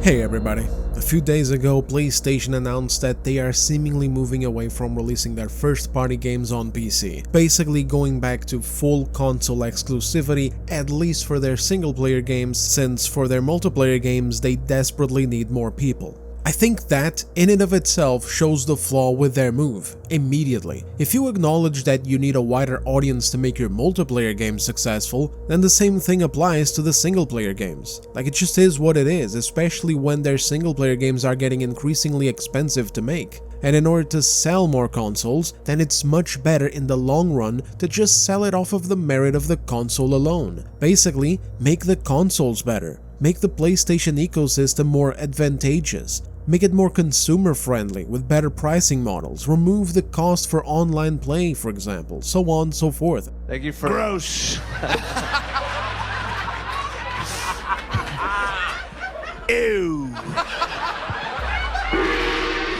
Hey everybody, a few days ago PlayStation announced that they are seemingly moving away from releasing their first-party games on PC, basically going back to full console exclusivity, at least for their single-player games, since for their multiplayer games they desperately need more people. I think that, in and of itself, shows the flaw with their move, immediately. If you acknowledge that you need a wider audience to make your multiplayer games successful, then the same thing applies to the single-player games. Like, it just is what it is, especially when their single-player games are getting increasingly expensive to make. And in order to sell more consoles, then it's much better in the long run to just sell it off of the merit of the console alone. Basically, make the consoles better. Make the PlayStation ecosystem more advantageous. Make it more consumer-friendly with better pricing models. Remove the cost for online play, for example, so on and so forth. Thank you for... Gross. Ew.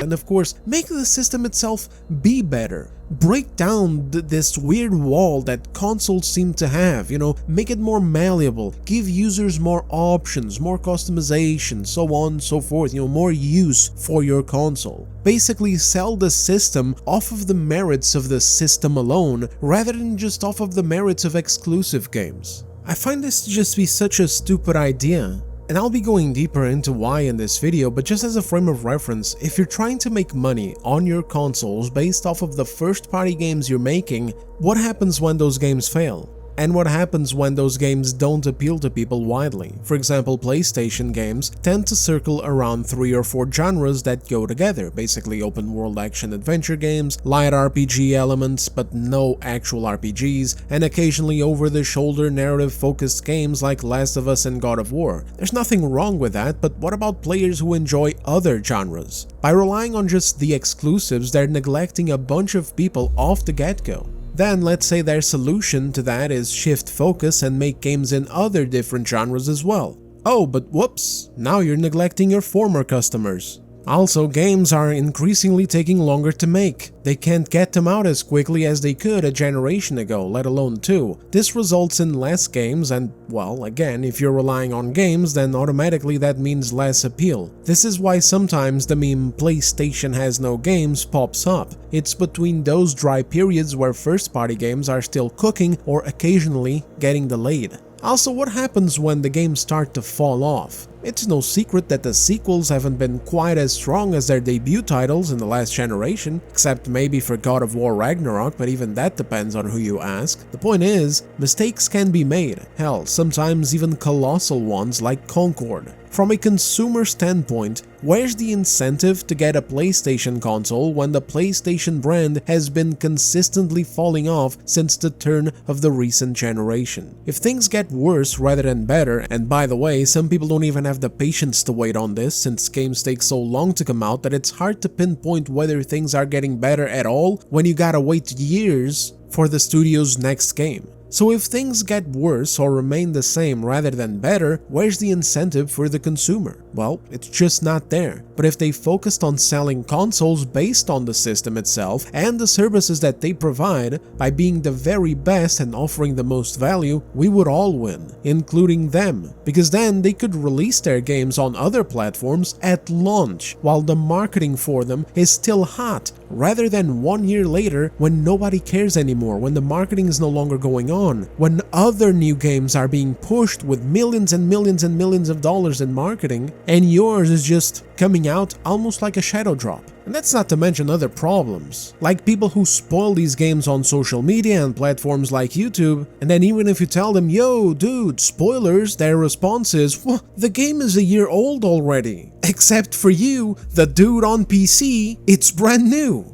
And of course, make the system itself be better. Break down this weird wall that consoles seem to have, make it more malleable, give users more options, more customization, so on and so forth, more use for your console. Basically sell the system off of the merits of the system alone, rather than just off of the merits of exclusive games. I find this to just be such a stupid idea. And I'll be going deeper into why in this video, but just as a frame of reference, if you're trying to make money on your consoles based off of the first-party games you're making, what happens when those games fail? And what happens when those games don't appeal to people widely? For example, PlayStation games tend to circle around 3 or 4 genres that go together, basically open-world action-adventure games, light RPG elements but no actual RPGs, and occasionally over-the-shoulder narrative-focused games like Last of Us and God of War. There's nothing wrong with that, but what about players who enjoy other genres? By relying on just the exclusives, they're neglecting a bunch of people off the get-go. Then let's say their solution to that is shift focus and make games in other different genres as well. Oh, but whoops, now you're neglecting your former customers. Also, games are increasingly taking longer to make. They can't get them out as quickly as they could a generation ago, let alone 2. This results in less games and, well, again, if you're relying on games, then automatically that means less appeal. This is why sometimes the meme "PlayStation has no games" pops up. It's between those dry periods where first-party games are still cooking or occasionally getting delayed. Also, what happens when the games start to fall off? It's no secret that the sequels haven't been quite as strong as their debut titles in the last generation, except maybe for God of War Ragnarok, but even that depends on who you ask. The point is, mistakes can be made, hell, sometimes even colossal ones like Concord. From a consumer standpoint, where's the incentive to get a PlayStation console when the PlayStation brand has been consistently falling off since the turn of the recent generation? If things get worse rather than better, and by the way, some people don't even have the patience to wait on this since games take so long to come out that it's hard to pinpoint whether things are getting better at all when you gotta wait years for the studio's next game. So if things get worse or remain the same rather than better, where's the incentive for the consumer? Well, it's just not there. But if they focused on selling consoles based on the system itself and the services that they provide, by being the very best and offering the most value, we would all win, including them, because then they could release their games on other platforms at launch while the marketing for them is still hot, rather than 1 year later when nobody cares anymore, when the marketing is no longer going on, when other new games are being pushed with millions and millions and millions of dollars in marketing, and yours is just coming out almost like a shadow drop. And that's not to mention other problems, like people who spoil these games on social media and platforms like YouTube, and then even if you tell them, yo dude, spoilers, their response is, well, the game is a year old already. Except for you, the dude on PC, it's brand new.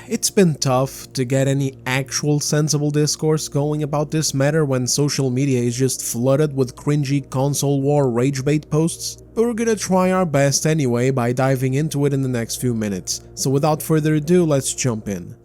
It's been tough to get any actual sensible discourse going about this matter when social media is just flooded with cringy console war ragebait posts, but we're gonna try our best anyway by diving into it in the next few minutes. So without further ado, let's jump in.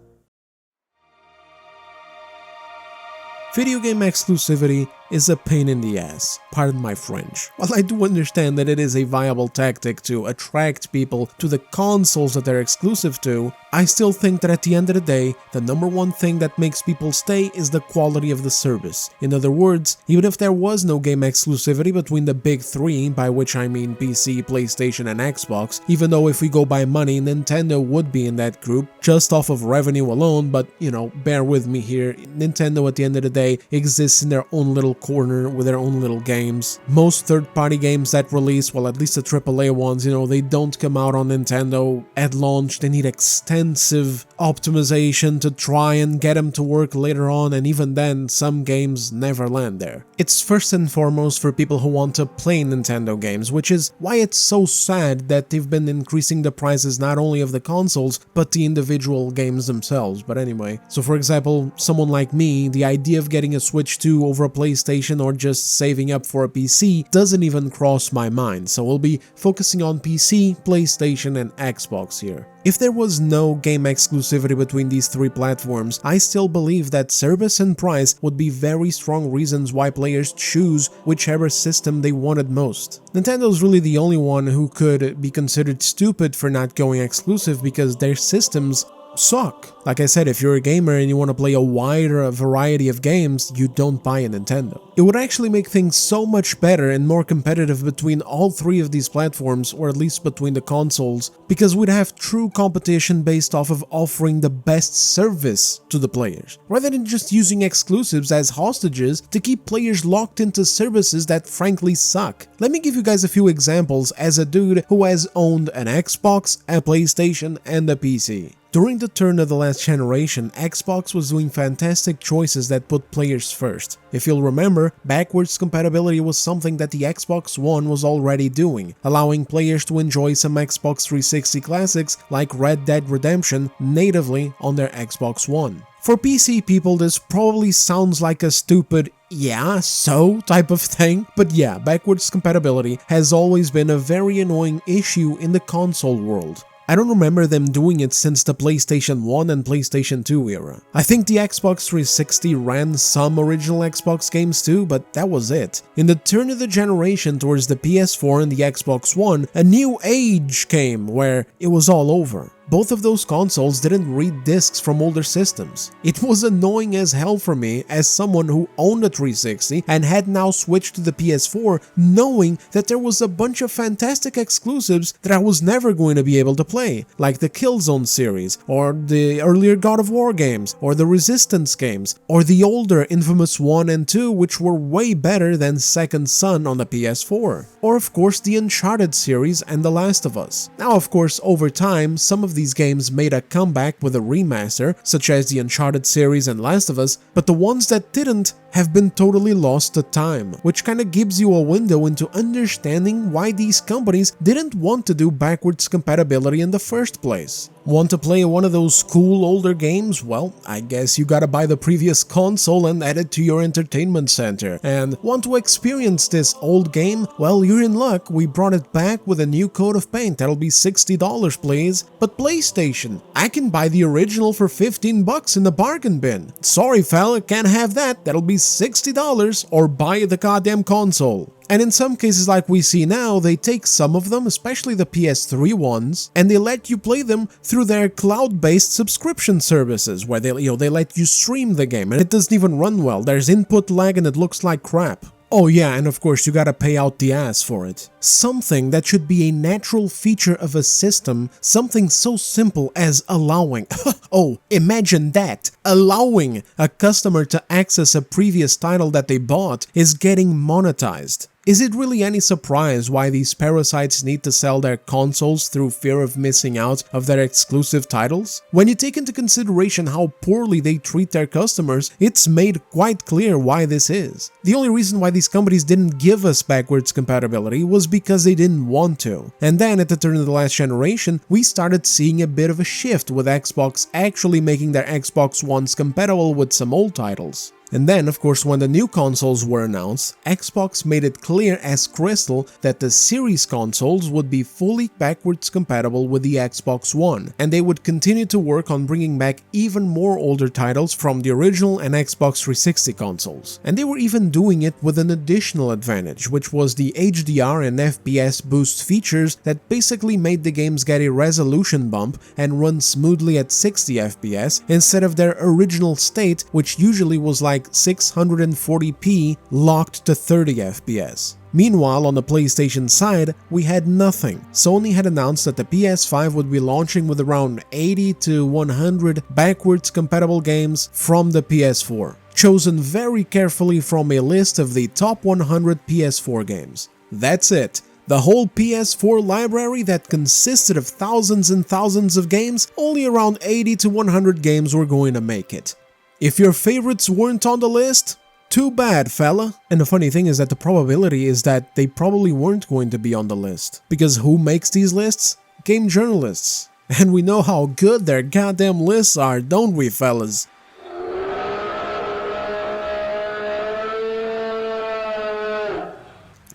Video game exclusivity is a pain in the ass, pardon my French. While I do understand that it is a viable tactic to attract people to the consoles that they're exclusive to, I still think that at the end of the day, the number one thing that makes people stay is the quality of the service. In other words, even if there was no game exclusivity between the big three, by which I mean PC, PlayStation and Xbox, even though if we go by money, Nintendo would be in that group, just off of revenue alone, but you know, bear with me here, Nintendo at the end of the day exists in their own little corner with their own little games. Most third-party games that release, well at least the AAA ones, you know, they don't come out on Nintendo at launch, they need extensive optimization to try and get them to work later on, and even then, some games never land there. It's first and foremost for people who want to play Nintendo games, which is why it's so sad that they've been increasing the prices not only of the consoles, but the individual games themselves. But anyway, so for example, someone like me, the idea of getting a Switch 2 over a PlayStation or just saving up for a PC doesn't even cross my mind, so we'll be focusing on PC, PlayStation and Xbox here. If there was no game exclusivity between these three platforms, I still believe that service and price would be very strong reasons why players choose whichever system they wanted most. Nintendo's really the only one who could be considered stupid for not going exclusive because their systems suck. Like I said, if you're a gamer and you want to play a wider variety of games, you don't buy a Nintendo. It would actually make things so much better and more competitive between all three of these platforms, or at least between the consoles, because we'd have true competition based off of offering the best service to the players, rather than just using exclusives as hostages to keep players locked into services that frankly suck. Let me give you guys a few examples as a dude who has owned an Xbox, a PlayStation, and a PC. During the turn of the last generation, Xbox was doing fantastic choices that put players first. If you'll remember, backwards compatibility was something that the Xbox One was already doing, allowing players to enjoy some Xbox 360 classics like Red Dead Redemption natively on their Xbox One. For PC people, this probably sounds like a stupid "yeah, so" type of thing, but yeah, backwards compatibility has always been a very annoying issue in the console world. I don't remember them doing it since the PlayStation 1 and PlayStation 2 era. I think the Xbox 360 ran some original Xbox games too, but that was it. In the turn of the generation towards the PS4 and the Xbox One, a new age came where it was all over. Both of those consoles didn't read discs from older systems. It was annoying as hell for me as someone who owned a 360 and had now switched to the PS4, knowing that there was a bunch of fantastic exclusives that I was never going to be able to play, like the Killzone series, or the earlier God of War games, or the Resistance games, or the older Infamous 1 and 2, which were way better than Second Son on the PS4, or of course the Uncharted series and The Last of Us. Now of course, over time, some of these games made a comeback with a remaster, such as the Uncharted series and Last of Us, but the ones that didn't have been totally lost to time, which kinda gives you a window into understanding why these companies didn't want to do backwards compatibility in the first place. Want to play one of those cool older games? Well, I guess you gotta buy the previous console and add it to your entertainment center. And want to experience this old game? Well, you're in luck, we brought it back with a new coat of paint, that'll be $60 please. But PlayStation, I can buy the original for $15 in the bargain bin. Sorry fella, can't have that, that'll be $60 or buy the goddamn console. And in some cases like we see now, they take some of them, especially the PS3 ones, and they let you play them through their cloud-based subscription services, where they let you stream the game, and it doesn't even run well. There's input lag and it looks like crap. Oh yeah, and of course you gotta pay out the ass for it. Something that should be a natural feature of a system, something so simple as allowing, oh, imagine that, allowing a customer to access a previous title that they bought is getting monetized. Is it really any surprise why these parasites need to sell their consoles through fear of missing out of their exclusive titles? When you take into consideration how poorly they treat their customers, it's made quite clear why this is. The only reason why these companies didn't give us backwards compatibility was because they didn't want to. And then at the turn of the last generation, we started seeing a bit of a shift with Xbox actually making their Xbox Ones compatible with some old titles. And then, of course, when the new consoles were announced, Xbox made it clear as crystal that the Series consoles would be fully backwards compatible with the Xbox One, and they would continue to work on bringing back even more older titles from the original and Xbox 360 consoles. And they were even doing it with an additional advantage, which was the HDR and FPS boost features that basically made the games get a resolution bump and run smoothly at 60 FPS instead of their original state, which usually was like 640p locked to 30 FPS. Meanwhile, on the PlayStation side, we had nothing. Sony had announced that the PS5 would be launching with around 80 to 100 backwards compatible games from the PS4, chosen very carefully from a list of the top 100 PS4 games. That's it. The whole PS4 library that consisted of thousands and thousands of games, only around 80 to 100 games were going to make it. If your favorites weren't on the list, too bad, fella. And the funny thing is that the probability is that they probably weren't going to be on the list. Because who makes these lists? Game journalists. And we know how good their goddamn lists are, don't we, fellas?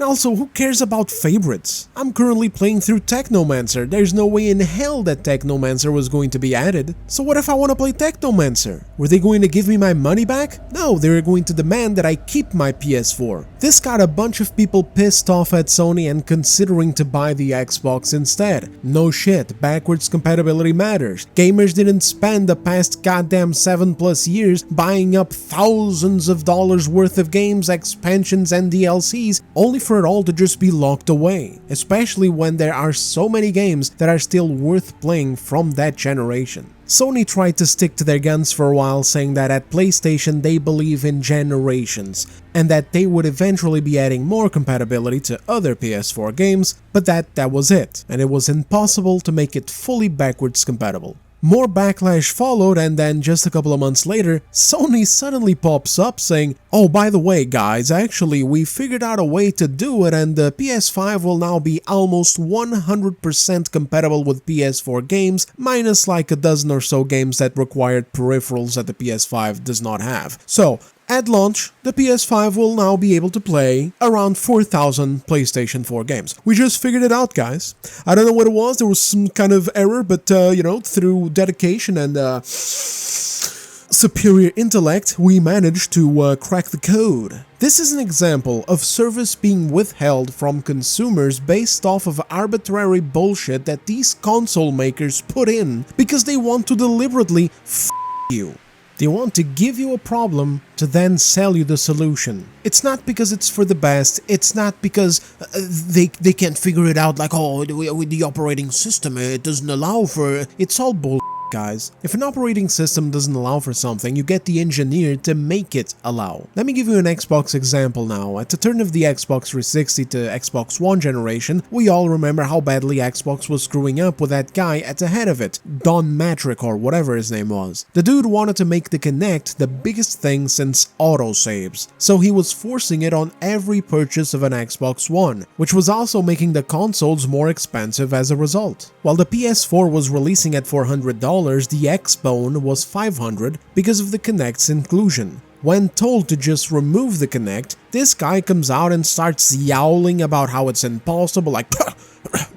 And also, who cares about favorites? I'm currently playing through Technomancer. There's no way in hell that Technomancer was going to be added. So what if I want to play Technomancer? Were they going to give me my money back? No, they were going to demand that I keep my PS4. This got a bunch of people pissed off at Sony and considering to buy the Xbox instead. No shit, backwards compatibility matters. Gamers didn't spend the past goddamn 7+ years buying up thousands of dollars worth of games, expansions and DLCs only for it all to just be locked away, especially when there are so many games that are still worth playing from that generation. Sony tried to stick to their guns for a while, saying that at PlayStation they believe in generations, and that they would eventually be adding more compatibility to other PS4 games, but that was it, and it was impossible to make it fully backwards compatible. More backlash followed, and then just a couple of months later, Sony suddenly pops up saying, "Oh, by the way guys, actually we figured out a way to do it and the PS5 will now be almost 100% compatible with PS4 games, minus like a dozen or so games that required peripherals that the PS5 does not have. So, at launch, the PS5 will now be able to play around 4,000 PlayStation 4 games. We just figured it out, guys. I don't know what it was, there was some kind of error, but you know, through dedication and superior intellect, we managed to crack the code." This is an example of service being withheld from consumers based off of arbitrary bullshit that these console makers put in because they want to deliberately f*** you. They want to give you a problem to then sell you the solution. It's not because it's for the best, it's not because they can't figure it out like, oh, with the operating system, it doesn't allow for... It's all bull, guys. If an operating system doesn't allow for something, you get the engineer to make it allow. Let me give you an Xbox example now. At the turn of the Xbox 360 to Xbox One generation, we all remember how badly Xbox was screwing up with that guy at the head of it, Don Matrick or whatever his name was. The dude wanted to make the Kinect the biggest thing since autosaves, so he was forcing it on every purchase of an Xbox One, which was also making the consoles more expensive as a result. While the PS4 was releasing at $400, the Xbone was $500 because of the Kinect's inclusion. When told to just remove the Kinect, this guy comes out and starts yowling about how it's impossible, like,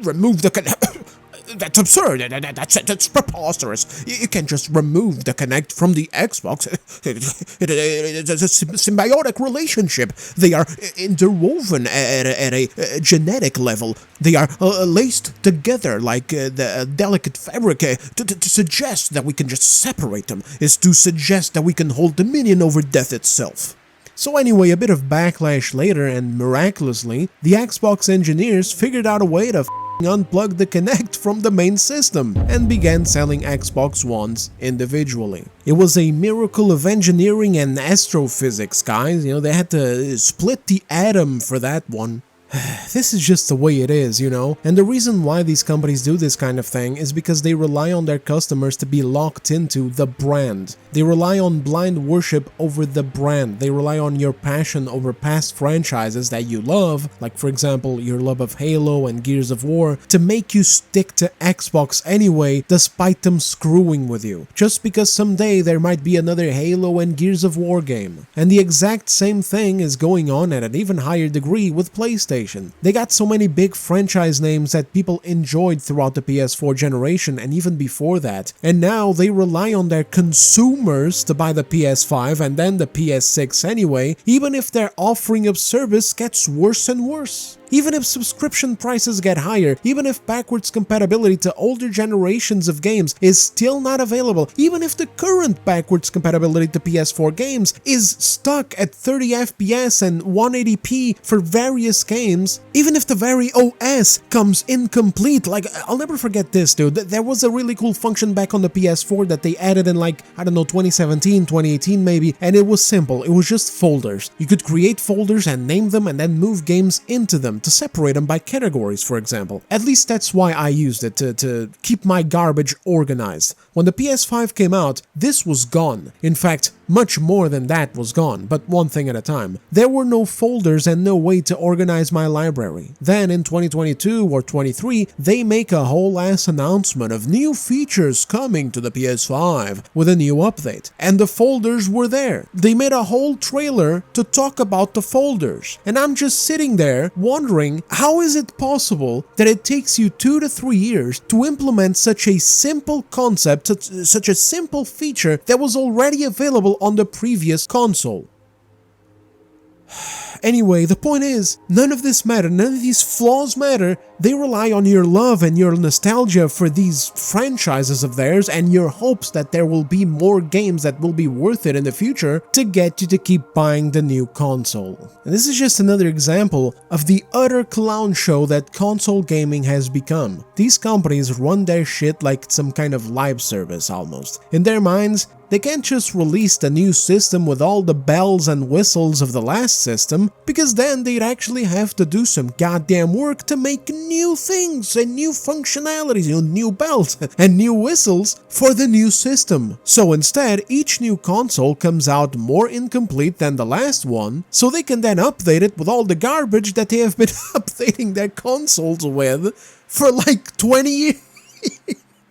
remove the Kinect. That's absurd, that's preposterous. You can't just remove the Kinect from the Xbox. It's a symbiotic relationship. They are interwoven at a genetic level. They are laced together like the delicate fabric. To suggest that we can just separate them is to suggest that we can hold dominion over death itself. So anyway, a bit of backlash later, and miraculously, the Xbox engineers figured out a way to unplugged the Kinect from the main system and began selling Xbox Ones individually. It was a miracle of engineering and astrophysics, guys. You know, they had to split the atom for that one. This is just the way it is, you know? And the reason why these companies do this kind of thing is because they rely on their customers to be locked into the brand. They rely on blind worship over the brand. They rely on your passion over past franchises that you love, like for example your love of Halo and Gears of War, to make you stick to Xbox anyway despite them screwing with you, just because someday there might be another Halo and Gears of War game. And the exact same thing is going on at an even higher degree with PlayStation. They got so many big franchise names that people enjoyed throughout the PS4 generation and even before that, and now they rely on their consumers to buy the PS5 and then the PS6 anyway, even if their offering of service gets worse and worse. Even if subscription prices get higher, even if backwards compatibility to older generations of games is still not available, even if the current backwards compatibility to PS4 games is stuck at 30 FPS and 180p for various games, even if the very OS comes incomplete. Like, I'll never forget this, dude. There was a really cool function back on the PS4 that they added in, like, I don't know, 2017, 2018 maybe, and it was simple. It was just folders. You could create folders and name them and then move games into them to separate them by categories, for example. At least that's why I used it, to keep my garbage organized. When the PS5 came out, this was gone. In fact, much more than that was gone, but one thing at a time. There were no folders and no way to organize my library. Then in 2022 or 23, they make a whole ass announcement of new features coming to the PS5 with a new update. And the folders were there. They made a whole trailer to talk about the folders. And I'm just sitting there wondering, how is it possible that it takes you 2 to 3 years to implement such a simple concept, such a simple feature that was already available on the previous console? Anyway, the point is, none of this matter, none of these flaws matter. They rely on your love and your nostalgia for these franchises of theirs and your hopes that there will be more games that will be worth it in the future to get you to keep buying the new console. And this is just another example of the utter clown show that console gaming has become. These companies run their shit like some kind of live service almost. In their minds, they can't just release the new system with all the bells and whistles of the last system, because then they'd actually have to do some goddamn work to make new things and new functionalities, new bells and new whistles for the new system. So instead, each new console comes out more incomplete than the last one, so they can then update it with all the garbage that they have been updating their consoles with for like 20 years.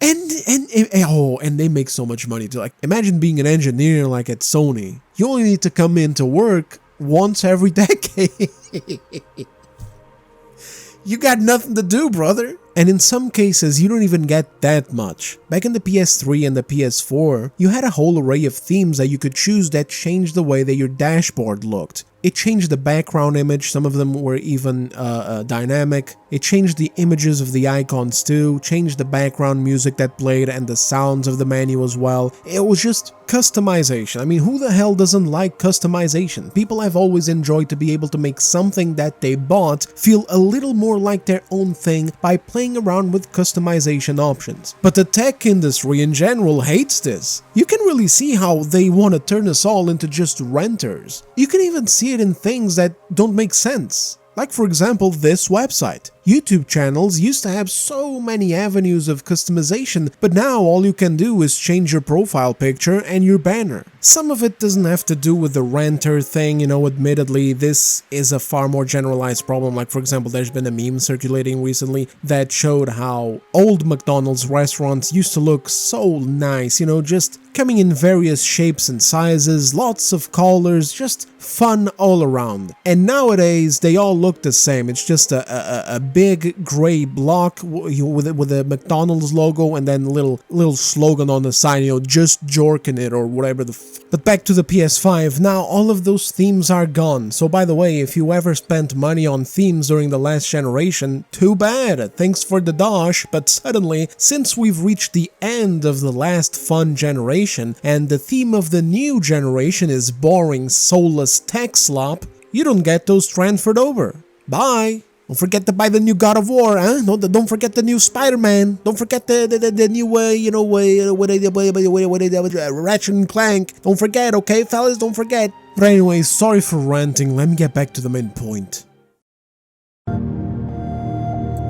And they make so much money too. Like, imagine being an engineer like at Sony. You only need to come into work once every decade. You got nothing to do, brother. And in some cases, you don't even get that much. Back in the PS3 and the PS4, you had a whole array of themes that you could choose that changed the way that your dashboard looked. It changed the background image, some of them were even dynamic. It changed the images of the icons too, changed the background music that played and the sounds of the menu as well. It was just customization. I mean, who the hell doesn't like customization? People have always enjoyed to be able to make something that they bought feel a little more like their own thing by playing around with customization options. But the tech industry in general hates this. You can really see how they want to turn us all into just renters. You can even see it in things that don't make sense. Like, for example, this website. YouTube channels used to have so many avenues of customization, but now all you can do is change your profile picture and your banner. Some of it doesn't have to do with the renter thing, admittedly, this is a far more generalized problem. Like, for example, there's been a meme circulating recently that showed how old McDonald's restaurants used to look so nice, just coming in various shapes and sizes, lots of colors, just fun all around. And nowadays, they all look the same. It's just a big gray block with a McDonald's logo and then little slogan on the side, just jorking it or whatever But back to the PS5, now all of those themes are gone. So by the way, if you ever spent money on themes during the last generation, too bad, thanks for the dosh, but suddenly, since we've reached the end of the last fun generation, and the theme of the new generation is boring, soulless tech slop, you don't get those transferred over. Bye! Don't forget to buy the new God of War, huh? Don't forget the new Spider-Man. Don't forget the new Ratchet and Clank. Don't forget, okay, fellas? Don't forget. But anyway, sorry for ranting. Let me get back to the main point.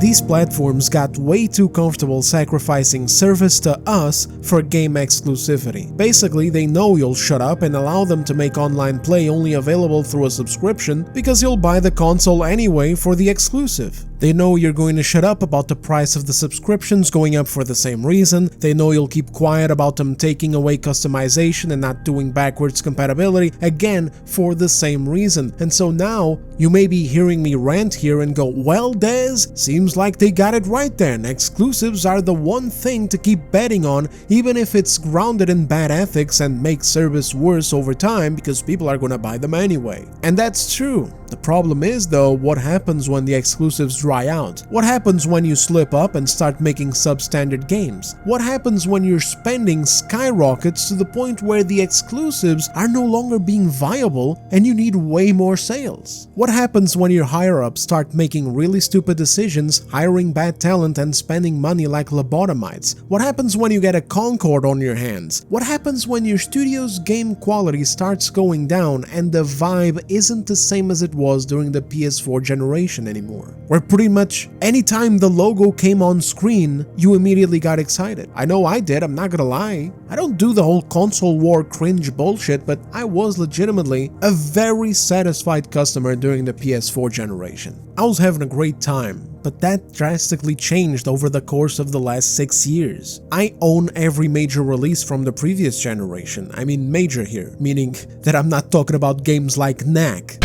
These platforms got way too comfortable sacrificing service to us for game exclusivity. Basically, they know you'll shut up and allow them to make online play only available through a subscription because you'll buy the console anyway for the exclusive. They know you're going to shut up about the price of the subscriptions going up for the same reason. They know you'll keep quiet about them taking away customization and not doing backwards compatibility, again for the same reason. And so now, you may be hearing me rant here and go, well Des, seems like they got it right then. Exclusives are the one thing to keep betting on, even if it's grounded in bad ethics and makes service worse over time because people are gonna buy them anyway. And that's true. The problem is though, what happens when the exclusives dry out? What happens when you slip up and start making substandard games? What happens when your spending skyrockets to the point where the exclusives are no longer being viable and you need way more sales? What happens when your higher-ups start making really stupid decisions, hiring bad talent and spending money like lobotomites? What happens when you get a Concord on your hands? What happens when your studio's game quality starts going down and the vibe isn't the same as it was during the PS4 generation anymore, where pretty much anytime the logo came on screen, you immediately got excited? I know I did, I'm not gonna lie. I don't do the whole console war cringe bullshit, but I was legitimately a very satisfied customer during the PS4 generation. I was having a great time, but that drastically changed over the course of the last 6 years. I own every major release from the previous generation. I mean major here, meaning that I'm not talking about games like Knack.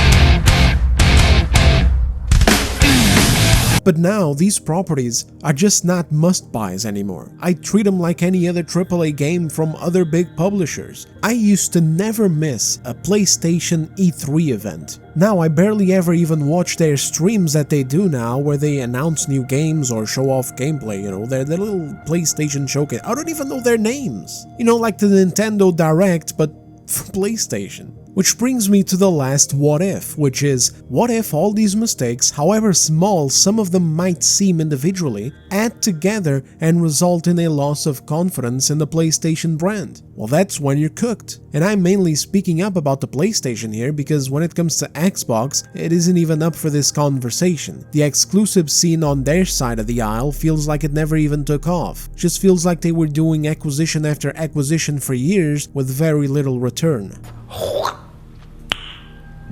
But now, these properties are just not must-buys anymore. I treat them like any other AAA game from other big publishers. I used to never miss a PlayStation E3 event. Now I barely ever even watch their streams that they do now, where they announce new games or show off gameplay, you know, their little PlayStation showcase. I don't even know their names. You know, like the Nintendo Direct, but for PlayStation. Which brings me to the last what if, which is, what if all these mistakes, however small some of them might seem individually, add together and result in a loss of confidence in the PlayStation brand? Well, that's when you're cooked. And I'm mainly speaking up about the PlayStation here because when it comes to Xbox, it isn't even up for this conversation. The exclusive scene on their side of the aisle feels like it never even took off. Just feels like they were doing acquisition after acquisition for years with very little return.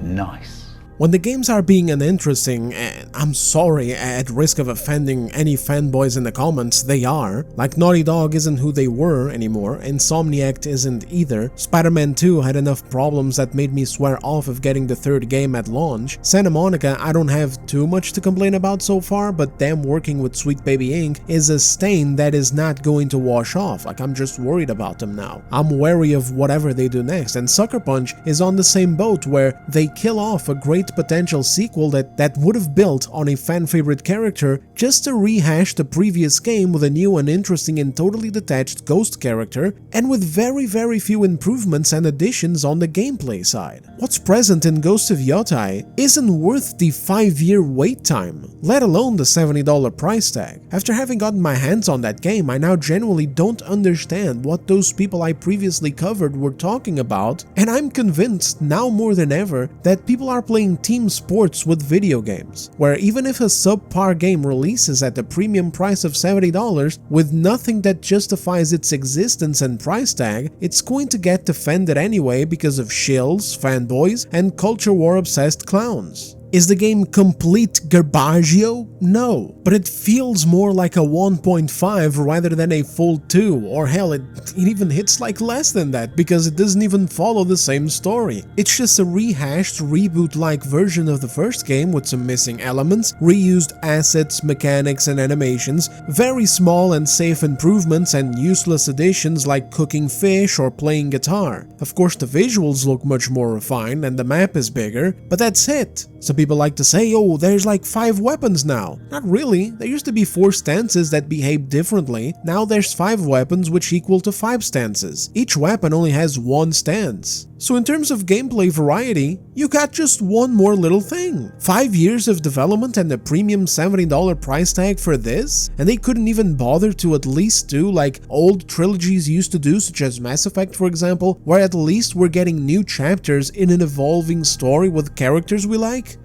Nice. When the games are being uninteresting, and I'm sorry, at risk of offending any fanboys in the comments, they are. Like Naughty Dog isn't who they were anymore, Insomniac isn't either, Spider-Man 2 had enough problems that made me swear off of getting the third game at launch, Santa Monica I don't have too much to complain about so far, but them working with Sweet Baby Inc. is a stain that is not going to wash off, like I'm just worried about them now. I'm wary of whatever they do next, and Sucker Punch is on the same boat where they kill off a great potential sequel that would have built on a fan-favorite character just to rehash the previous game with a new and interesting and totally detached Ghost character, and with very few improvements and additions on the gameplay side. What's present in Ghost of Yotei isn't worth the 5-year wait time, let alone the $70 price tag. After having gotten my hands on that game, I now genuinely don't understand what those people I previously covered were talking about, and I'm convinced now more than ever that people are playing team sports with video games, where even if a subpar game releases at the premium price of $70 with nothing that justifies its existence and price tag, it's going to get defended anyway because of shills, fanboys, and culture war obsessed clowns. Is the game complete garbaggio? No, but it feels more like a 1.5 rather than a full 2, or hell, it even hits like less than that because it doesn't even follow the same story. It's just a rehashed, reboot-like version of the first game with some missing elements, reused assets, mechanics, and animations, very small and safe improvements, and useless additions like cooking fish or playing guitar. Of course, the visuals look much more refined and the map is bigger, but that's it. Some people like to say, oh, there's like 5 weapons now. Not really, there used to be 4 stances that behaved differently, now there's 5 weapons which equal to 5 stances. Each weapon only has 1 stance. So in terms of gameplay variety, you got just one more little thing. 5 years of development and a premium $70 price tag for this? And they couldn't even bother to at least do like old trilogies used to do, such as Mass Effect for example, where at least we're getting new chapters in an evolving story with characters we like?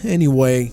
Anyway.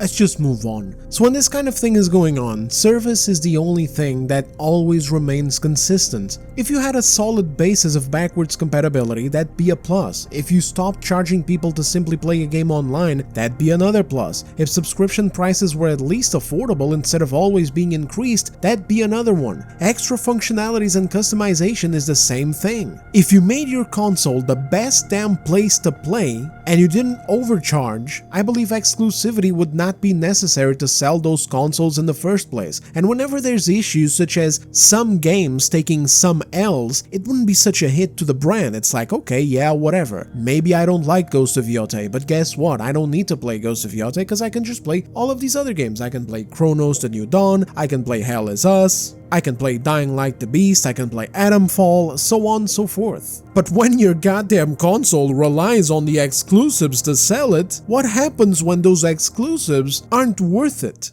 let's just move on. So when this kind of thing is going on, service is the only thing that always remains consistent. If you had a solid basis of backwards compatibility, that'd be a plus. If you stopped charging people to simply play a game online, that'd be another plus. If subscription prices were at least affordable instead of always being increased, that'd be another one. Extra functionalities and customization is the same thing. If you made your console the best damn place to play, and you didn't overcharge, I believe exclusivity would not be necessary to sell those consoles in the first place. And whenever there's issues such as some games taking some L's, it wouldn't be such a hit to the brand. It's like, okay, yeah, whatever. Maybe I don't like Ghost of Yotei, but guess what? I don't need to play Ghost of Yotei because I can just play all of these other games. I can play Chronos The New Dawn, I can play Hell Is Us, I can play Dying Light the Beast, I can play Atomfall, so on and so forth. But when your goddamn console relies on the exclusives to sell it, what happens when those exclusives aren't worth it?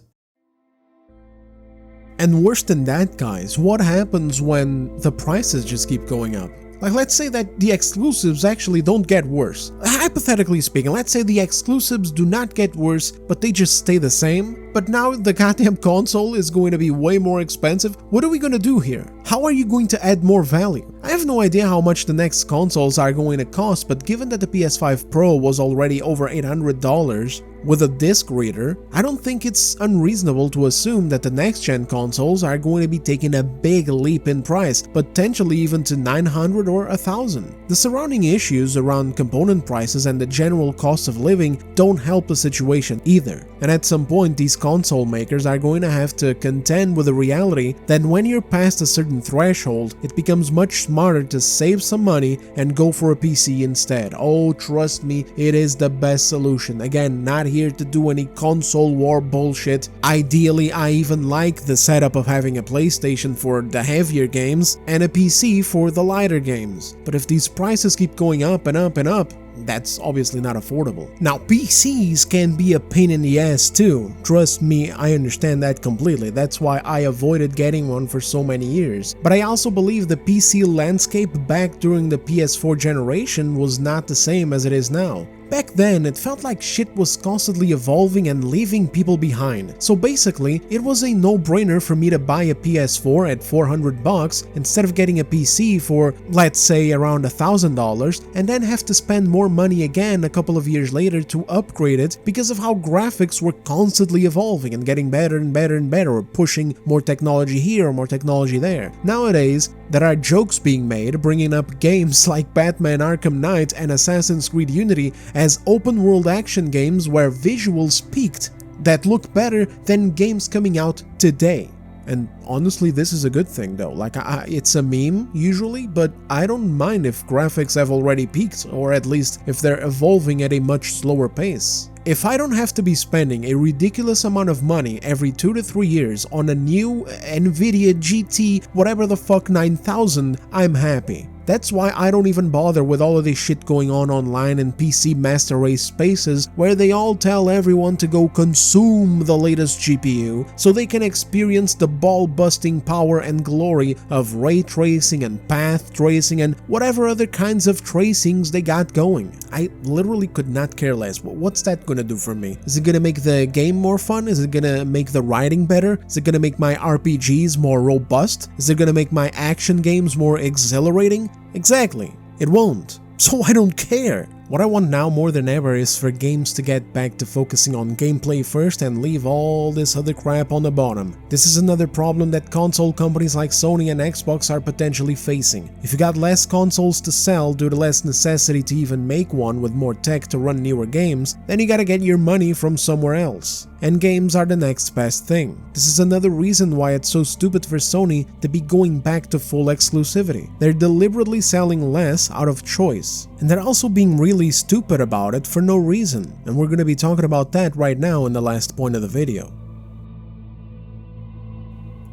And worse than that, guys, what happens when the prices just keep going up? Like, let's say that the exclusives actually don't get worse. Hypothetically speaking, let's say the exclusives do not get worse, but they just stay the same. But now the goddamn console is going to be way more expensive. What are we going to do here? How are you going to add more value? I have no idea how much the next consoles are going to cost, but given that the PS5 Pro was already over $800 with a disc reader, I don't think it's unreasonable to assume that the next-gen consoles are going to be taking a big leap in price, potentially even to $900 or $1,000. The surrounding issues around component prices and the general cost of living don't help the situation either. And at some point, these console makers are going to have to contend with the reality that when you're past a certain threshold, it becomes much smarter to save some money and go for a PC instead. Oh, trust me, it is the best solution. Again, not here to do any console war bullshit. Ideally, I even like the setup of having a PlayStation for the heavier games and a PC for the lighter games. But if these prices keep going up and up and up, that's obviously not affordable. Now, PCs can be a pain in the ass too. Trust me, I understand that completely. That's why I avoided getting one for so many years. But I also believe the PC landscape back during the PS4 generation was not the same as it is now. Back then, it felt like shit was constantly evolving and leaving people behind. So basically, it was a no-brainer for me to buy a PS4 at $400 instead of getting a PC for, let's say, around $1,000 and then have to spend more money again a couple of years later to upgrade it because of how graphics were constantly evolving and getting better and better and better, or pushing more technology here or more technology there. Nowadays, there are jokes being made bringing up games like Batman Arkham Knight and Assassin's Creed Unity as open-world action games where visuals peaked that look better than games coming out today. And honestly, this is a good thing though. Like, it's a meme usually, but I don't mind if graphics have already peaked, or at least if they're evolving at a much slower pace. If I don't have to be spending a ridiculous amount of money every 2 to 3 years on a new Nvidia GT whatever the fuck 9000, I'm happy. That's why I don't even bother with all of this shit going on online in PC master race spaces where they all tell everyone to go consume the latest GPU so they can experience the ball-busting power and glory of ray tracing and path tracing and whatever other kinds of tracings they got going. I literally could not care less. What's that gonna do for me? Is it gonna make the game more fun? Is it gonna make the writing better? Is it gonna make my RPGs more robust? Is it gonna make my action games more exhilarating? Exactly, it won't. So I don't care. What I want now more than ever is for games to get back to focusing on gameplay first and leave all this other crap on the bottom. This is another problem that console companies like Sony and Xbox are potentially facing. If you got less consoles to sell due to less necessity to even make one with more tech to run newer games, then you gotta get your money from somewhere else. And games are the next best thing. This is another reason why it's so stupid for Sony to be going back to full exclusivity. They're deliberately selling less out of choice. And they're also being really stupid about it for no reason. And we're gonna be talking about that right now in the last point of the video.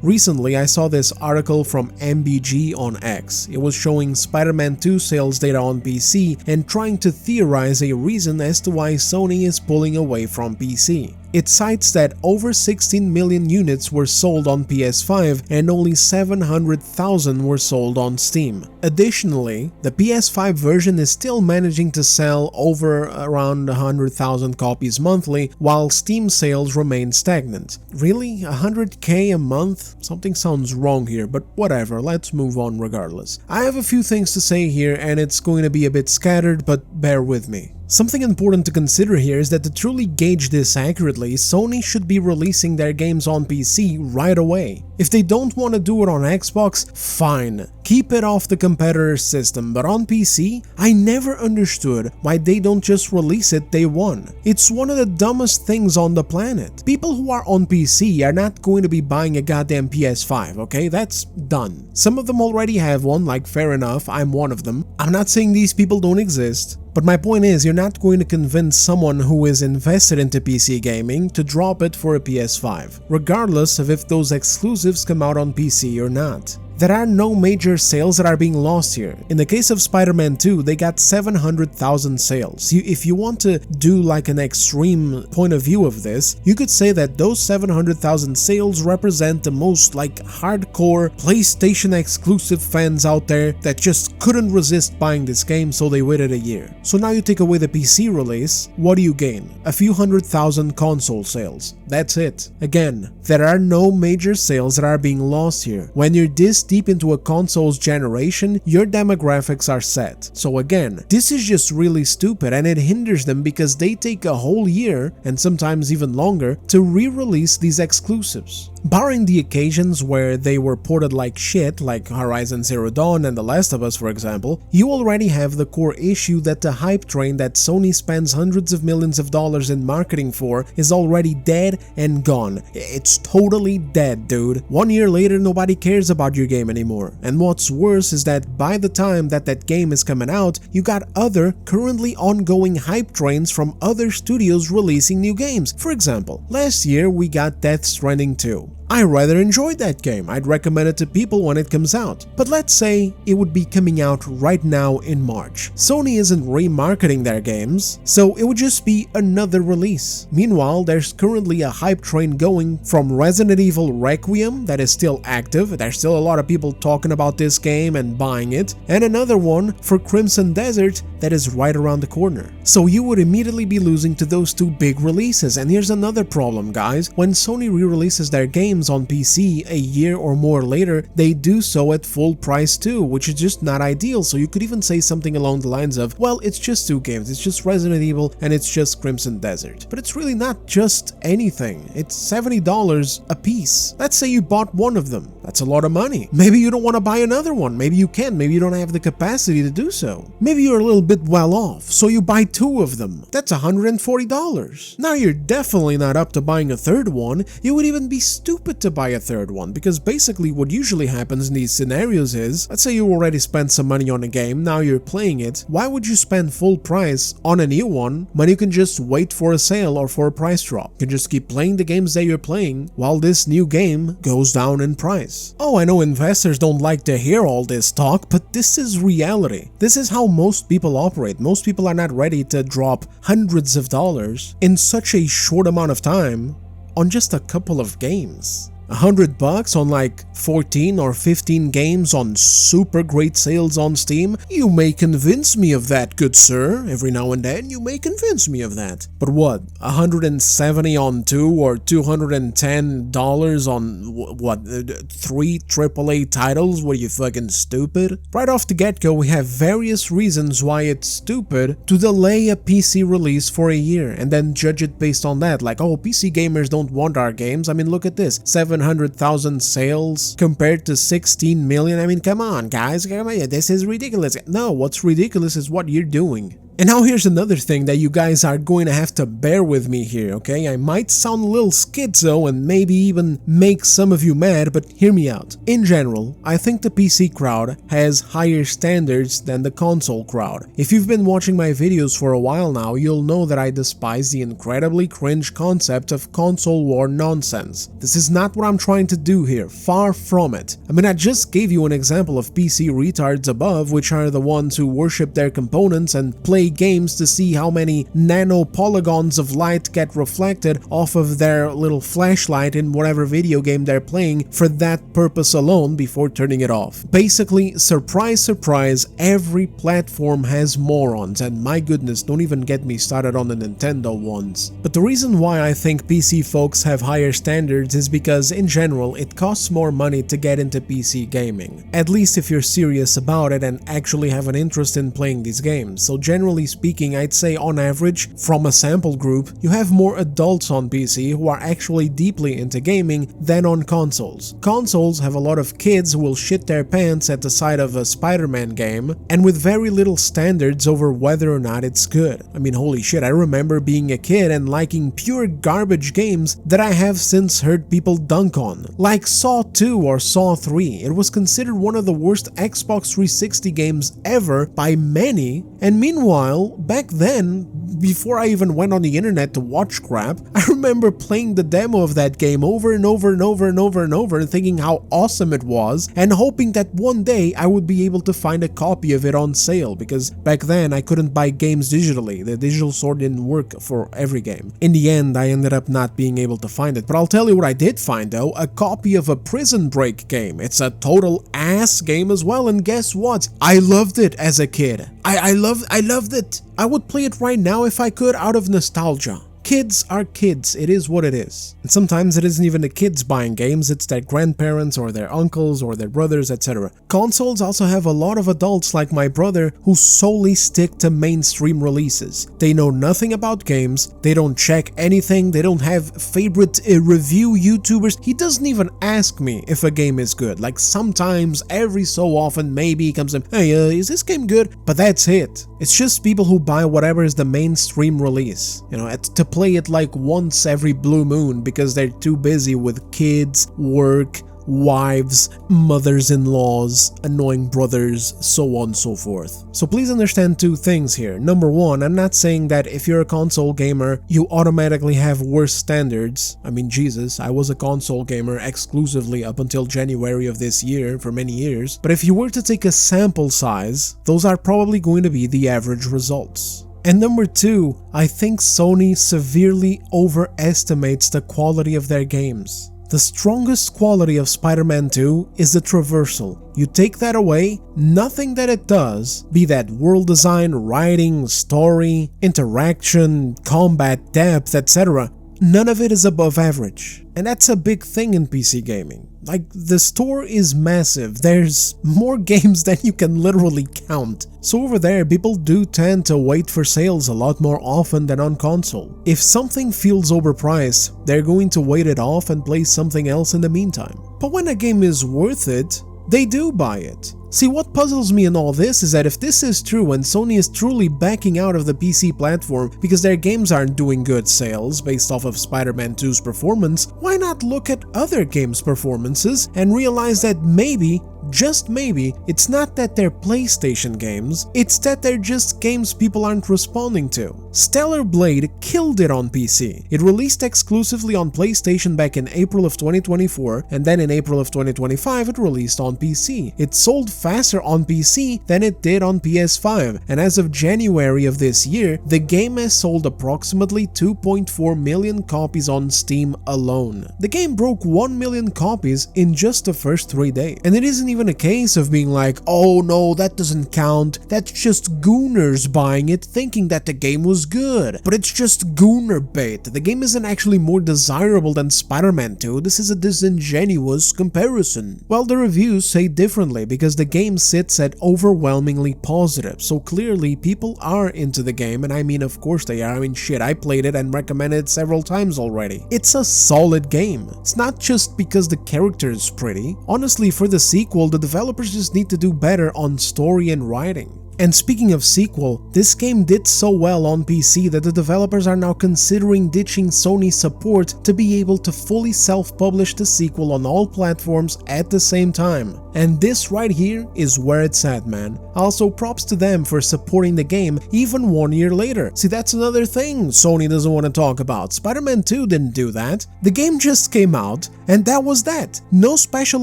Recently, I saw this article from MBG on X. It was showing Spider-Man 2 sales data on PC and trying to theorize a reason as to why Sony is pulling away from PC. It cites that over 16 million units were sold on PS5 and only 700,000 were sold on Steam. Additionally, the PS5 version is still managing to sell over around 100,000 copies monthly, while Steam sales remain stagnant. Really? 100k a month? Something sounds wrong here, but whatever, let's move on regardless. I have a few things to say here and it's going to be a bit scattered, but bear with me. Something important to consider here is that to truly gauge this accurately, Sony should be releasing their games on PC right away. If they don't want to do it on Xbox, fine, keep it off the competitor's system, but on PC, I never understood why they don't just release it day one. It's one of the dumbest things on the planet. People who are on PC are not going to be buying a goddamn PS5, okay? That's done. Some of them already have one, like fair enough, I'm one of them. I'm not saying these people don't exist. But my point is, you're not going to convince someone who is invested into PC gaming to drop it for a PS5, regardless of if those exclusives come out on PC or not. There are no major sales that are being lost here. In the case of Spider-Man 2, they got 700,000 sales. If you want to do like an extreme point of view of this, you could say that those 700,000 sales represent the most like hardcore PlayStation exclusive fans out there that just couldn't resist buying this game, so they waited a year. So now you take away the PC release, what do you gain? A few 100,000 console sales. That's it. Again, there are no major sales that are being lost here. When you're this deep into a console's generation, your demographics are set. So again, this is just really stupid and it hinders them because they take a whole year, and sometimes even longer, to re-release these exclusives. Barring the occasions where they were ported like shit, like Horizon Zero Dawn and The Last of Us for example, you already have the core issue that the hype train that Sony spends hundreds of millions of dollars in marketing for is already dead and gone. It's totally dead, dude. 1 year later, nobody cares about your game anymore. And what's worse is that by the time that game is coming out, you got other currently ongoing hype trains from other studios releasing new games. For example, last year we got Death Stranding 2. I rather enjoyed that game, I'd recommend it to people when it comes out. But let's say it would be coming out right now in March. Sony isn't remarketing their games, so it would just be another release. Meanwhile, there's currently a hype train going from Resident Evil Requiem that is still active, there's still a lot of people talking about this game and buying it, and another one for Crimson Desert that is right around the corner. So you would immediately be losing to those two big releases. And here's another problem, guys. When Sony re-releases their games on PC a year or more later, they do so at full price too, which is just not ideal. So you could even say something along the lines of, well, it's just two games, it's just Resident Evil and it's just Crimson Desert. But it's really not just anything, it's $70 a piece. Let's say you bought one of them, that's a lot of money. Maybe you don't want to buy another one, maybe you can, maybe you don't have the capacity to do so. Maybe you're a little bit well off, so you buy two of them, that's $140. Now you're definitely not up to buying a third one, you would even be stupid to buy a third one, because basically what usually happens in these scenarios is, let's say you already spent some money on a game, now you're playing it, why would you spend full price on a new one when you can just wait for a sale or for a price drop? You can just keep playing the games that you're playing while this new game goes down in price. Oh, I know investors don't like to hear all this talk, but this is reality. This is how most people operate. Most people are not ready to drop hundreds of dollars in such a short amount of time on just a couple of games. $100 on like 14 or 15 games on super great sales on Steam? You may convince me of that, good sir. Every now and then you may convince me of that. But what, 170 on 2 or $210 on what, 3 AAA titles? What, are you fucking stupid? Right off the get-go, we have various reasons why it's stupid to delay a PC release for a year and then judge it based on that. Like, oh, PC gamers don't want our games. I mean, look at this, 700,000 sales compared to 16 million. I mean, come on, guys, come on, this is ridiculous. No, what's ridiculous is what you're doing. And now here's another thing that you guys are going to have to bear with me here, okay? I might sound a little schizo and maybe even make some of you mad, but hear me out. In general, I think the PC crowd has higher standards than the console crowd. If you've been watching my videos for a while now, you'll know that I despise the incredibly cringe concept of console war nonsense. This is not what I'm trying to do here, far from it. I mean, I just gave you an example of PC retards above, which are the ones who worship their components and play 4K games to see how many nano polygons of light get reflected off of their little flashlight in whatever video game they're playing for that purpose alone before turning it off. Basically, surprise surprise, every platform has morons, and my goodness, don't even get me started on the Nintendo ones. But the reason why I think PC folks have higher standards is because in general it costs more money to get into PC gaming, at least if you're serious about it and actually have an interest in playing these games. So generally speaking, I'd say on average, from a sample group, you have more adults on PC who are actually deeply into gaming than on consoles. Consoles have a lot of kids who will shit their pants at the sight of a Spider-Man game, and with very little standards over whether or not it's good. I mean, holy shit, I remember being a kid and liking pure garbage games that I have since heard people dunk on. Like Saw 2 or Saw 3, it was considered one of the worst Xbox 360 games ever by many, and meanwhile, back then, before I even went on the internet to watch crap, I remember playing the demo of that game over and over and over and over and over and thinking how awesome it was, and hoping that one day I would be able to find a copy of it on sale, because back then I couldn't buy games digitally. The digital store didn't work for every game. In the end, I ended up not being able to find it, but I'll tell you what I did find though, a copy of a Prison Break game. It's a total ass game as well, and guess what? I loved it as a kid. I loved it. I would play it right now if I could, out of nostalgia. Kids are kids, it is what it is. And sometimes it isn't even the kids buying games, it's their grandparents or their uncles or their brothers, etc. Consoles also have a lot of adults like my brother who solely stick to mainstream releases. They know nothing about games, they don't check anything, they don't have favorite review YouTubers. He doesn't even ask me if a game is good. Like sometimes, every so often, maybe he comes in, hey, is this game good? But that's it. It's just people who buy whatever is the mainstream release, you know, to play it like once every blue moon because they're too busy with kids, work, wives, mothers-in-laws, annoying brothers, so on and so forth. So please understand two things here. Number one, I'm not saying that if you're a console gamer, you automatically have worse standards. I mean, Jesus, I was a console gamer exclusively up until January of this year for many years. But if you were to take a sample size, those are probably going to be the average results. And number two, I think Sony severely overestimates the quality of their games. The strongest quality of Spider-Man 2 is the traversal. You take that away, nothing that it does, be that world design, writing, story, interaction, combat, depth, etc., none of it is above average. And that's a big thing in PC gaming. Like, the store is massive, there's more games than you can literally count. So over there, people do tend to wait for sales a lot more often than on console. If something feels overpriced, they're going to wait it off and play something else in the meantime. But when a game is worth it, they do buy it. See, what puzzles me in all this is that if this is true and Sony is truly backing out of the PC platform because their games aren't doing good sales based off of Spider-Man 2's performance, why not look at other games' performances and realize that maybe, just maybe, it's not that they're PlayStation games, it's that they're just games people aren't responding to. Stellar Blade killed it on PC. It released exclusively on PlayStation back in April of 2024, and then in April of 2025 it released on PC. It sold faster on PC than it did on PS5, and as of January of this year, the game has sold approximately 2.4 million copies on Steam alone. The game broke 1 million copies in just the first 3 days, and it isn't even a case of being like, oh no, that doesn't count, that's just gooners buying it thinking that the game was good. But it's just gooner bait. The game isn't actually more desirable than Spider-Man 2, this is a disingenuous comparison. Well, the reviews say differently because the game sits at overwhelmingly positive, so clearly people are into the game, and I mean, of course they are. I mean, shit, I played it and recommended it several times already. It's a solid game. It's not just because the character is pretty. Honestly, for the sequel, the developers just need to do better on story and writing. And speaking of sequel, this game did so well on PC that the developers are now considering ditching Sony support to be able to fully self-publish the sequel on all platforms at the same time. And this right here is where it's at, man. Also, props to them for supporting the game even 1 year later. See, that's another thing Sony doesn't want to talk about. Spider-Man 2 didn't do that. The game just came out, and that was that. No special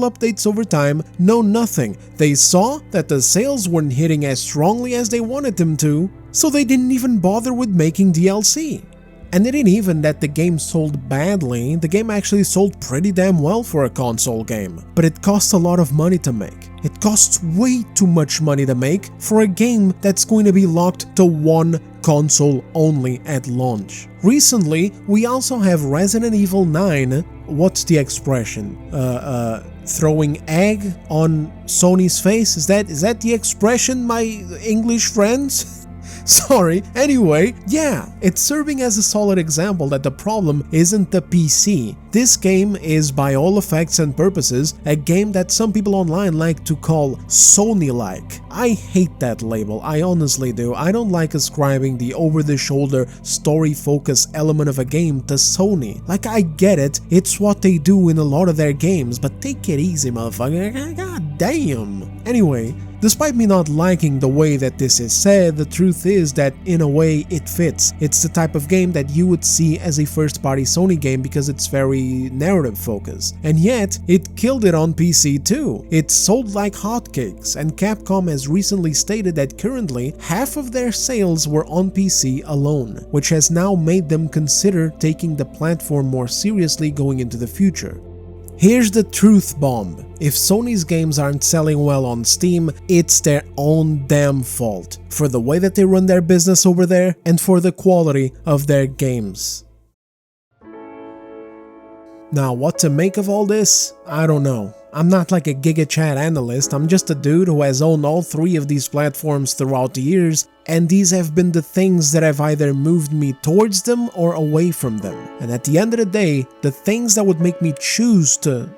updates over time, no nothing. They saw that the sales weren't hitting as strongly as they wanted them to, so they didn't even bother with making DLC. And it ain't even that the game sold badly, the game actually sold pretty damn well for a console game. But it costs a lot of money to make. It costs way too much money to make for a game that's going to be locked to one console only at launch. Recently, we also have Resident Evil 9, what's the expression? Throwing egg on Sony's face? Is that the expression, my English friends? Sorry. Anyway, yeah, it's serving as a solid example that the problem isn't the PC. This game is, by all effects and purposes, a game that some people online like to call Sony-like. I hate that label, I honestly do. I don't like ascribing the over-the-shoulder story-focused element of a game to Sony. Like, I get it, it's what they do in a lot of their games, but take it easy, motherfucker. God damn. Anyway, despite me not liking the way that this is said, the truth is that in a way it fits. It's the type of game that you would see as a first-party Sony game because it's very narrative focused. And yet, it killed it on PC too. It sold like hotcakes, and Capcom has recently stated that currently half of their sales were on PC alone, which has now made them consider taking the platform more seriously going into the future. Here's the truth bomb. If Sony's games aren't selling well on Steam, it's their own damn fault for the way that they run their business over there and for the quality of their games. Now, what to make of all this? I don't know. I'm not like a GigaChat analyst, I'm just a dude who has owned all three of these platforms throughout the years, and these have been the things that have either moved me towards them or away from them. And at the end of the day, the things that would make me choose to,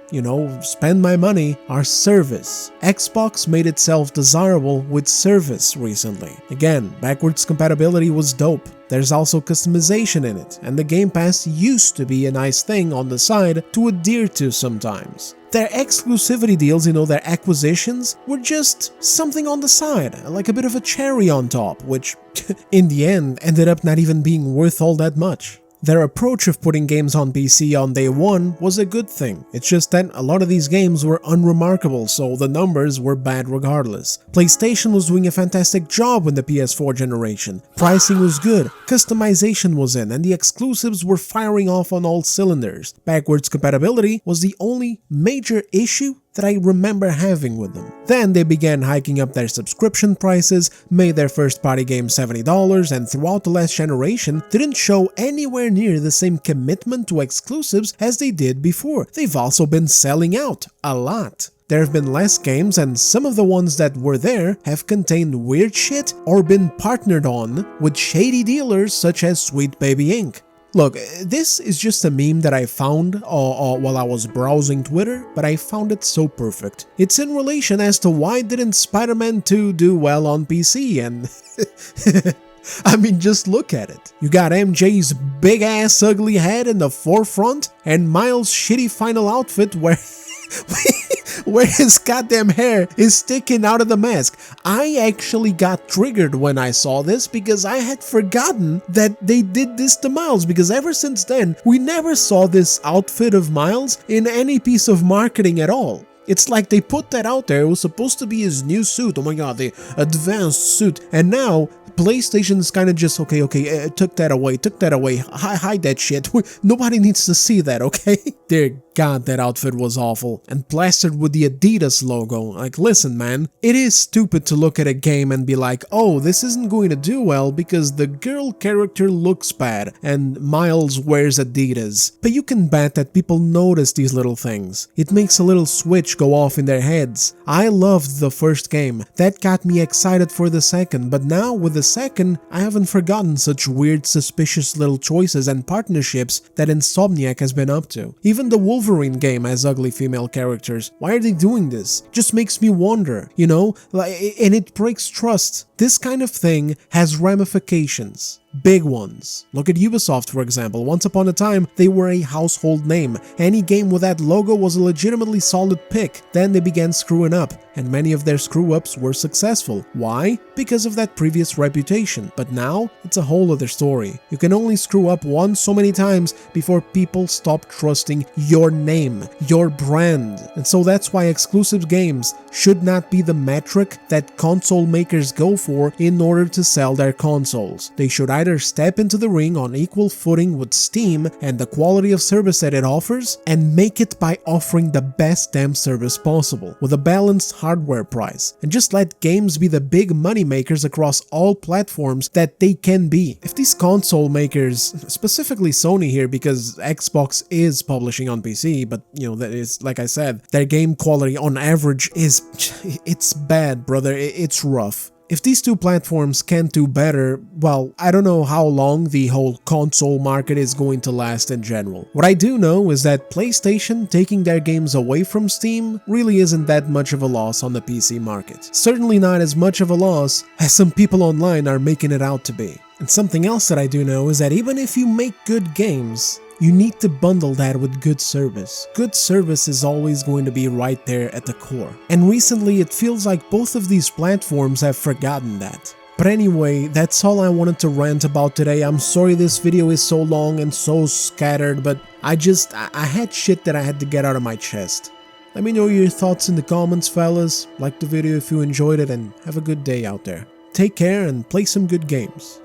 spend my money are service. Xbox made itself desirable with service recently. Again, backwards compatibility was dope. There's also customization in it, and the Game Pass used to be a nice thing on the side to adhere to sometimes. Their exclusivity deals, their acquisitions, were just something on the side, like a bit of a cherry on top, which, in the end, ended up not even being worth all that much. Their approach of putting games on PC on day one was a good thing, it's just that a lot of these games were unremarkable, so the numbers were bad regardless. PlayStation was doing a fantastic job in the PS4 generation, pricing was good, customization was in, and the exclusives were firing off on all cylinders. Backwards compatibility was the only major issue that I remember having with them. Then they began hiking up their subscription prices, made their first party game $70, and throughout the last generation didn't show anywhere near the same commitment to exclusives as they did before. They've also been selling out a lot. There have been less games, and some of the ones that were there have contained weird shit or been partnered on with shady dealers such as Sweet Baby Inc. Look, this is just a meme that I found while I was browsing Twitter, but I found it so perfect. It's in relation as to why didn't Spider-Man 2 do well on PC, and I mean, just look at it. You got MJ's big-ass ugly head in the forefront, and Miles' shitty final outfit where his goddamn hair is sticking out of the mask. I actually got triggered when I saw this because I had forgotten that they did this to Miles, because ever since then, we never saw this outfit of Miles in any piece of marketing at all. It's like they put that out there, it was supposed to be his new suit, oh my god, the advanced suit, and now PlayStation's kind of just, okay, took that away, hide that shit, nobody needs to see that, okay? Dear god, that outfit was awful, and plastered with the Adidas logo. Like, listen man, it is stupid to look at a game and be like, oh, this isn't going to do well because the girl character looks bad, and Miles wears Adidas. But you can bet that people notice these little things. It makes a little switch go off in their heads. I loved the first game, that got me excited for the second, but now with the second, I haven't forgotten such weird, suspicious little choices and partnerships that Insomniac has been up to. Even the Wolverine game has ugly female characters. Why are they doing this? Just makes me wonder, and it breaks trust. This kind of thing has ramifications. Big ones. Look at Ubisoft, for example. Once upon a time, they were a household name. Any game with that logo was a legitimately solid pick. Then they began screwing up, and many of their screw-ups were successful. Why? Because of that previous reputation. But now, it's a whole other story. You can only screw up once so many times before people stop trusting your name, your brand. And so that's why exclusive games should not be the metric that console makers go for in order to sell their consoles. They should either step into the ring on equal footing with Steam and the quality of service that it offers, and make it by offering the best damn service possible, with a balanced hardware price, and just let games be the big money makers across all platforms that they can be. If these console makers, specifically Sony here because Xbox is publishing on PC, but you know, that is, like I said, their game quality on average is, it's bad, brother, it's rough. If these two platforms can't do better, well, I don't know how long the whole console market is going to last in general. What I do know is that PlayStation taking their games away from Steam really isn't that much of a loss on the PC market. Certainly not as much of a loss as some people online are making it out to be. And something else that I do know is that even if you make good games, you need to bundle that with good service. Good service is always going to be right there at the core. And recently it feels like both of these platforms have forgotten that. But anyway, that's all I wanted to rant about today. I'm sorry this video is so long and so scattered, but I had shit that I had to get out of my chest. Let me know your thoughts in the comments, fellas. Like the video if you enjoyed it, and have a good day out there. Take care and play some good games.